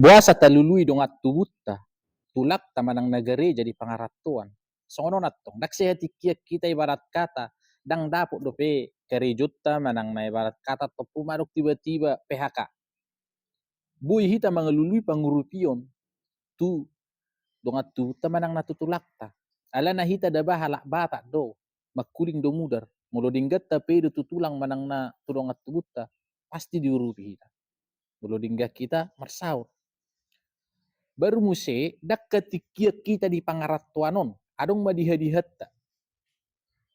Buasa talului dong atubutta, tulak tamanang nagare jadi pangaratuan. Sono natong, daksehati kia kita ibarat kata, dang dapuk dope kerejutta manang na ibarat kata topu madok tiba-tiba PHK. Bui hita mangalului pangurupion, tu dong atubutta manang natutulakta. Alana hita dabah halak bata do, makuling do mudar, molo dinggatta pe do tutulang manang na tudong atubutta, pasti diurupi hita. Molo dinggat kita marsaut. Baru muse dak ketikia kita di pangaratuanon adong madihadihatta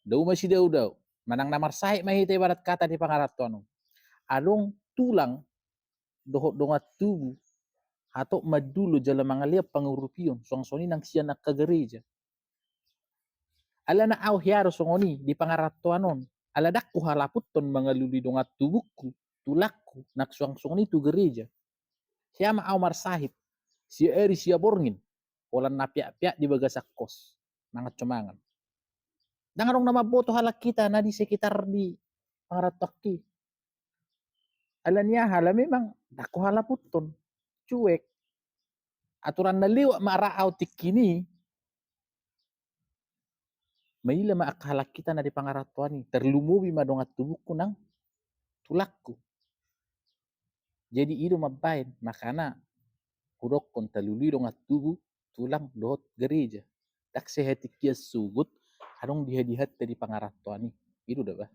dau masih dau manang namar saik mahita ibarat kata di pangaratuanon adong tulang dohot dongat tubuh atau madulu jala mangalia pangurupion song-soni nang sia nak ke gereja ala na au hiaro songoni di pangaratuanon ala dak ku halaputton mangaluli dongat tubuhku tulakku nak suang-songoni tu gereja siama au marsahit sia eri sia borngin polan na piak-piak di bagasak kos mangat cumangan jangan dong nama boto halak kita na di sekitar di pangaratoki alania hala memang daku hala putton cuek aturan na liwat mara autik kini maila ma halak kita na di pangaratuani terlumubi madongat tubuhku nang tulakku jadi ido mabain makana hudokon talului dongat tubuh tulang dohot gereja dak sehati kia sugut adong dihadihat dari pangaratuani itu dah bah